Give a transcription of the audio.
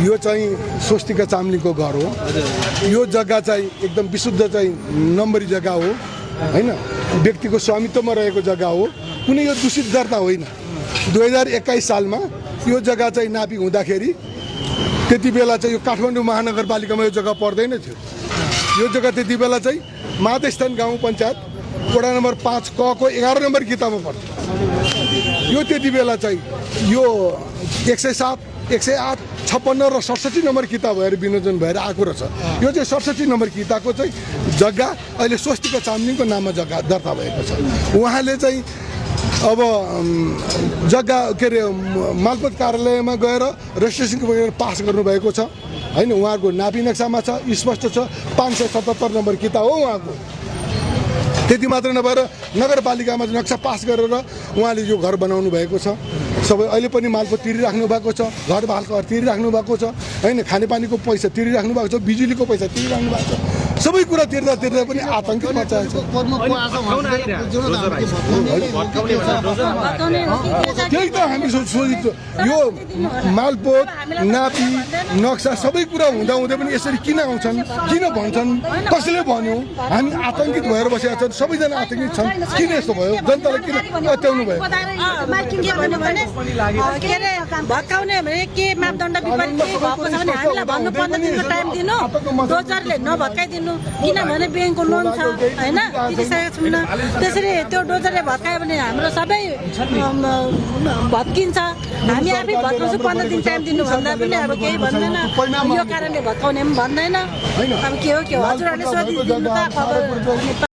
यो चाहिँ स्वस्तिका चामलिङको घर हो। यो जग्गा चाहिँ एकदम विशुद्ध चाहिँ नम्बरी जग्गा हो हैन, व्यक्तिको स्वामित्वमा रहेको जग्गा हो, कुनै यो दूषित दर्ता होइन। 2021 सालमा यो जग्गा चाहिँ नापी हुँदाखेरि त्यति बेला चाहिँ यो काठमाडौँ महानगरपालिकामा यो जग्गा पर्दैन थियो। यो जग्गा त्यति बेला चाहिँ माधेस्थान गाउँ पञ्चायत वडा नम्बर 5 क को 11 नम्बर किताबमा पर्थ्यो। यो त्यति बेला चाहिँ यो 107, 108, 56 र 67 नम्बर किताब भएर विनियोजन भएर आएको रहेछ। यो चाहिँ 67 नम्बर किताबको चाहिँ जग्गा अहिले स्वस्तिका चामलिङको नाममा जग्गा दर्ता भएको छ। उहाँले चाहिँ अब जग्गा के अरे मालपोत कार्यालयमा गएर रेजिस्ट्रेसन पास गर्नुभएको छ हैन। उहाँको नापी नक्सामा छ, स्पष्ट छ, 577 नम्बर किताब हो उहाँको। त्यति मात्र नभएर नगरपालिकामा नक्सा पास गरेर उहाँले यो घर बनाउनु भएको छ। सबै अहिले पनि मालपोत तिरिराख्नु भएको छ, घर भालको तिरिराख्नु भएको छ हैन, खानेपानीको पैसा तिरिराख्नु भएको छ, बिजुलीको पैसा तिरिराख्नु भएको छ। सबै कुरा तिर्दा पनि आतंक मचाएको छ। त्यही त हामी सोचेको यो मालपोत नापी नक्सा सबै कुरा हुँदा पनि यसरी किन आउँछन्, किन भन्छन्, कसले भन्यो? हामी आतंकित भएर बसेका छौँ, सबैजना आतंकित छन्। किन यस्तो भयो? जनतालाई किन अत्याउनु भयो? भत्काउने भने के मापदण्ड विपरीत भएको छ भने हामीलाई भन्नु 15 दिनको टाइम दिनु, डोजरले नभत्काइदिनु, किनभने ब्याङ्कको लोन छ हैन, तिरिसकेको छैन। त्यसरी त्यो डोजरले भत्कायो भने हाम्रो सबै भत्किन्छ। हामी आफै भत्काउँछु, 15 दिन टाइम दिनु भन्दा पनि अब केही भन्दैन। यो कारणले भत्काउने पनि भन्दैन। अब के हो हजुरहरूले सोधिदिनु त खबर।